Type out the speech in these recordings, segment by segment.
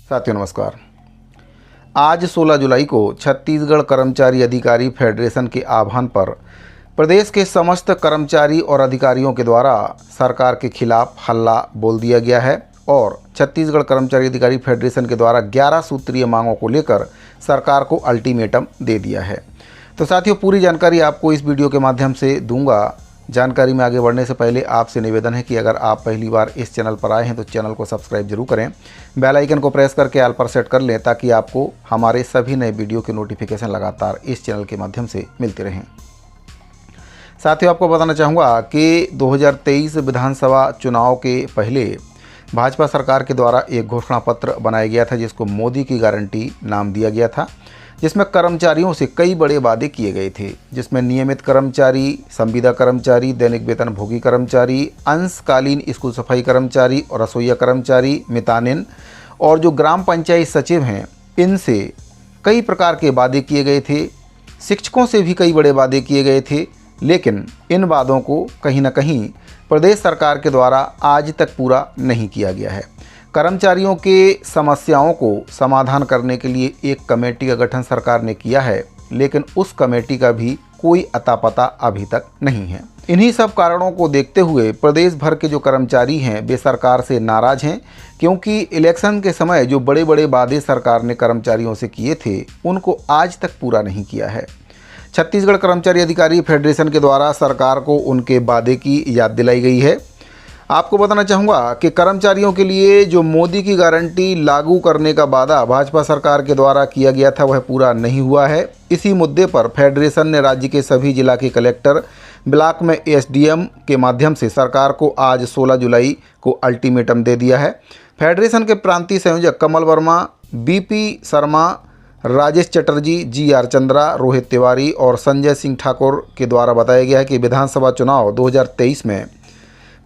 साथियों नमस्कार। आज 16 जुलाई को छत्तीसगढ़ कर्मचारी अधिकारी फेडरेशन के आह्वान पर प्रदेश के समस्त कर्मचारी और अधिकारियों के द्वारा सरकार के खिलाफ हल्ला बोल दिया गया है और छत्तीसगढ़ कर्मचारी अधिकारी फेडरेशन के द्वारा 11 सूत्रीय मांगों को लेकर सरकार को अल्टीमेटम दे दिया है। तो साथियों, पूरी जानकारी आपको इस वीडियो के माध्यम से दूंगा। जानकारी में आगे बढ़ने से पहले आपसे निवेदन है कि अगर आप पहली बार इस चैनल पर आए हैं तो चैनल को सब्सक्राइब जरूर करें, बेल आइकन को प्रेस करके ऑल पर सेट कर लें ताकि आपको हमारे सभी नए वीडियो के नोटिफिकेशन लगातार इस चैनल के माध्यम से मिलते रहें। साथियों, आपको बताना चाहूँगा कि 2023 विधानसभा चुनाव के पहले भाजपा सरकार के द्वारा एक घोषणा पत्र बनाया गया था जिसको मोदी की गारंटी नाम दिया गया था, जिसमें कर्मचारियों से कई बड़े वादे किए गए थे, जिसमें नियमित कर्मचारी, संविदा कर्मचारी, दैनिक वेतन भोगी कर्मचारी, अंशकालीन स्कूल सफाई कर्मचारी और रसोईया कर्मचारी, मितानिन और जो ग्राम पंचायत सचिव हैं, इनसे कई प्रकार के वादे किए गए थे। शिक्षकों से भी कई बड़े वादे किए गए थे, लेकिन इन वादों को कहीं ना कहीं प्रदेश सरकार के द्वारा आज तक पूरा नहीं किया गया है। कर्मचारियों के समस्याओं को समाधान करने के लिए एक कमेटी का गठन सरकार ने किया है, लेकिन उस कमेटी का भी कोई अता पता अभी तक नहीं है। इन्हीं सब कारणों को देखते हुए प्रदेश भर के जो कर्मचारी हैं वे सरकार से नाराज़ हैं, क्योंकि इलेक्शन के समय जो बड़े बड़े वादे सरकार ने कर्मचारियों से किए थे उनको आज तक पूरा नहीं किया है। छत्तीसगढ़ कर्मचारी अधिकारी फेडरेशन के द्वारा सरकार को उनके वादे की याद दिलाई गई है। आपको बताना चाहूँगा कि कर्मचारियों के लिए जो मोदी की गारंटी लागू करने का वादा भाजपा सरकार के द्वारा किया गया था वह पूरा नहीं हुआ है। इसी मुद्दे पर फेडरेशन ने राज्य के सभी जिला के कलेक्टर, ब्लॉक में एसडीएम के माध्यम से सरकार को आज 16 जुलाई को अल्टीमेटम दे दिया है। फेडरेशन के प्रांतीय संयोजक कमल वर्मा, बीपी शर्मा, राजेश चटर्जी, जीआर चंद्रा, रोहित तिवारी और संजय सिंह ठाकुर के द्वारा बताया गया है कि विधानसभा चुनाव 2023 में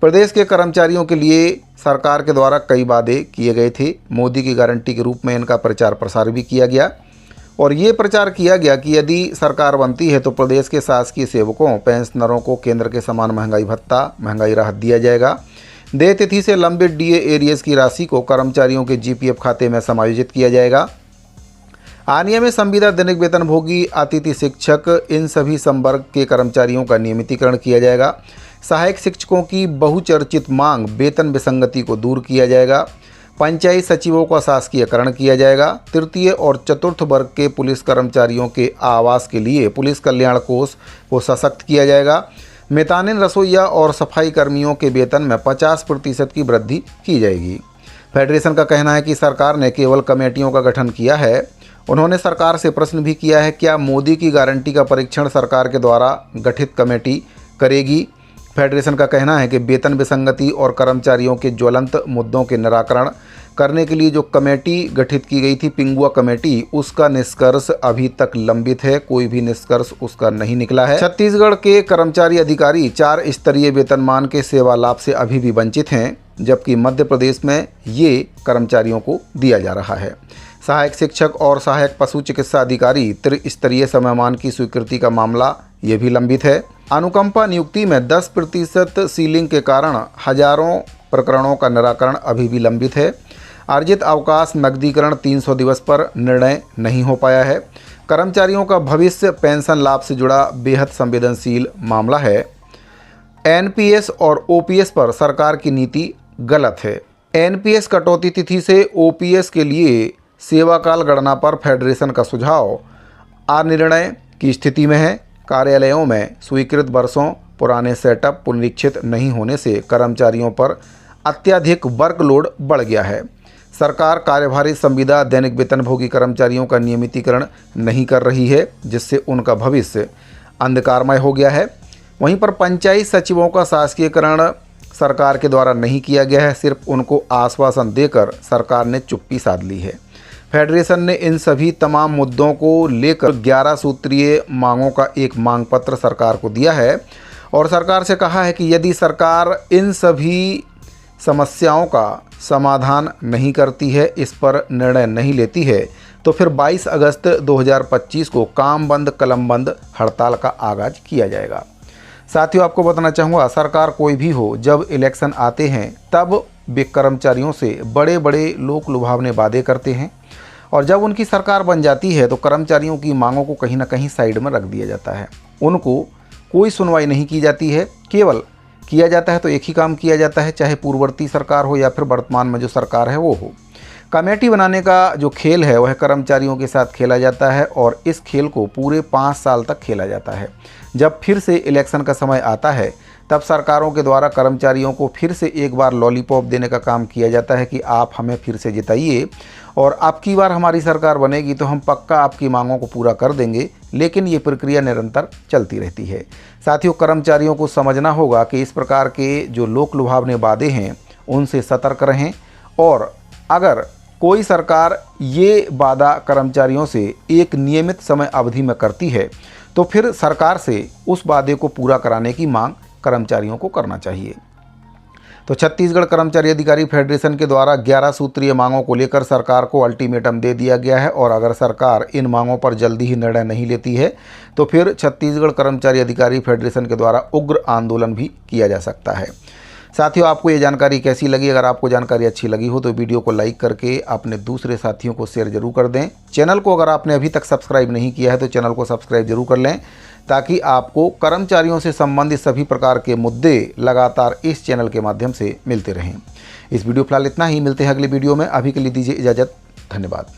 प्रदेश के कर्मचारियों के लिए सरकार के द्वारा कई वादे किए गए थे। मोदी की गारंटी के रूप में इनका प्रचार प्रसार भी किया गया और ये प्रचार किया गया कि यदि सरकार बनती है तो प्रदेश के शासकीय सेवकों, पेंशनरों को केंद्र के समान महंगाई भत्ता, महंगाई राहत दिया जाएगा। देय तिथि से लंबित डीए एरियर्स की राशि को कर्मचारियों के जीपीएफ खाते में समायोजित किया जाएगा। अनियमित संविदा, दैनिक वेतन भोगी, अतिथि शिक्षक, इन सभी संवर्ग के कर्मचारियों का नियमितीकरण किया जाएगा। सहायक शिक्षकों की बहुचर्चित मांग वेतन विसंगति को दूर किया जाएगा। पंचायत सचिवों का शासकीयकरण किया जाएगा। तृतीय और चतुर्थ वर्ग के पुलिस कर्मचारियों के आवास के लिए पुलिस कल्याण कोष को सशक्त किया जाएगा। मितानिन, रसोईया और सफाई कर्मियों के वेतन में 50% की वृद्धि की जाएगी। फेडरेशन का कहना है कि सरकार ने केवल कमेटियों का गठन किया है। उन्होंने सरकार से प्रश्न भी किया है, क्या मोदी की गारंटी का परीक्षण सरकार के द्वारा गठित कमेटी करेगी। फेडरेशन का कहना है कि वेतन विसंगति और कर्मचारियों के ज्वलंत मुद्दों के निराकरण करने के लिए जो कमेटी गठित की गई थी, पिंगुआ कमेटी, उसका निष्कर्ष अभी तक लंबित है। कोई भी निष्कर्ष उसका नहीं निकला है। छत्तीसगढ़ के कर्मचारी अधिकारी 4 स्तरीय वेतनमान के सेवा लाभ से अभी भी वंचित हैं, जबकि मध्य प्रदेश में ये कर्मचारियों को दिया जा रहा है। सहायक शिक्षक और सहायक पशु चिकित्सा अधिकारी त्रिस्तरीय समयमान की स्वीकृति का मामला ये भी लंबित है। अनुकंपा नियुक्ति में 10% सीलिंग के कारण हजारों प्रकरणों का निराकरण अभी भी लंबित है। अर्जित अवकाश नकदीकरण 300 दिवस पर निर्णय नहीं हो पाया है। कर्मचारियों का भविष्य पेंशन लाभ से जुड़ा बेहद संवेदनशील मामला है। एनपीएस और ओपीएस पर सरकार की नीति गलत है। एनपीएस कटौती तिथि से ओपीएस के लिए सेवाकाल गणना पर फेडरेशन का सुझाव अनिर्णय की स्थिति में है। कार्यालयों में स्वीकृत वर्षों पुराने सेटअप पुनरीक्षित नहीं होने से कर्मचारियों पर अत्यधिक वर्कलोड बढ़ गया है। सरकार कार्यभारी संविदा, दैनिक वेतनभोगी कर्मचारियों का नियमितीकरण नहीं कर रही है, जिससे उनका भविष्य अंधकारमय हो गया है। वहीं पर पंचायत सचिवों का शासकीयकरण सरकार के द्वारा नहीं किया गया है, सिर्फ उनको आश्वासन देकर सरकार ने चुप्पी साध ली है। फेडरेशन ने इन सभी तमाम मुद्दों को लेकर 11 सूत्रीय मांगों का एक मांग पत्र सरकार को दिया है और सरकार से कहा है कि यदि सरकार इन सभी समस्याओं का समाधान नहीं करती है, इस पर निर्णय नहीं लेती है, तो फिर 22 अगस्त 2025 को काम बंद कलम बंद हड़ताल का आगाज किया जाएगा। साथियों, आपको बताना चाहूँगा, सरकार कोई भी हो, जब इलेक्शन आते हैं तब वे कर्मचारियों से बड़े बड़े लोक लुभावने वादे करते हैं और जब उनकी सरकार बन जाती है तो कर्मचारियों की मांगों को कहीं ना कहीं साइड में रख दिया जाता है। उनको कोई सुनवाई नहीं की जाती है, केवल किया जाता है तो एक ही काम किया जाता है, चाहे पूर्ववर्ती सरकार हो या फिर वर्तमान में जो सरकार है वो हो। कमेटी बनाने का जो खेल है वह कर्मचारियों के साथ खेला जाता है और इस खेल को पूरे 5 साल तक खेला जाता है। जब फिर से इलेक्शन का समय आता है तब सरकारों के द्वारा कर्मचारियों को फिर से एक बार लॉलीपॉप देने का काम किया जाता है कि आप हमें फिर से जिताइए और अब की बार हमारी सरकार बनेगी तो हम पक्का आपकी मांगों को पूरा कर देंगे। लेकिन ये प्रक्रिया निरंतर चलती रहती है। साथियों, कर्मचारियों को समझना होगा कि इस प्रकार के जो लोक लुभावने वादे हैं उनसे सतर्क रहें और अगर कोई सरकार ये वादा कर्मचारियों से एक नियमित समय अवधि में करती है तो फिर सरकार से उस वादे को पूरा कराने की मांग कर्मचारियों को करना चाहिए। तो छत्तीसगढ़ कर्मचारी अधिकारी फेडरेशन के द्वारा 11 सूत्रीय मांगों को लेकर सरकार को अल्टीमेटम दे दिया गया है और अगर सरकार इन मांगों पर जल्दी ही निर्णय नहीं लेती है तो फिर छत्तीसगढ़ कर्मचारी अधिकारी फेडरेशन के द्वारा उग्र आंदोलन भी किया जा सकता है। साथियों, आपको ये जानकारी कैसी लगी? अगर आपको जानकारी अच्छी लगी हो तो वीडियो को लाइक करके अपने दूसरे साथियों को शेयर जरूर कर दें। चैनल को अगर आपने अभी तक सब्सक्राइब नहीं किया है तो चैनल को सब्सक्राइब जरूर कर लें ताकि आपको कर्मचारियों से संबंधित सभी प्रकार के मुद्दे लगातार इस चैनल के माध्यम से मिलते रहें। इस वीडियो फिलहाल इतना ही, मिलते हैं अगले वीडियो में। अभी के लिए दीजिए इजाज़त। धन्यवाद।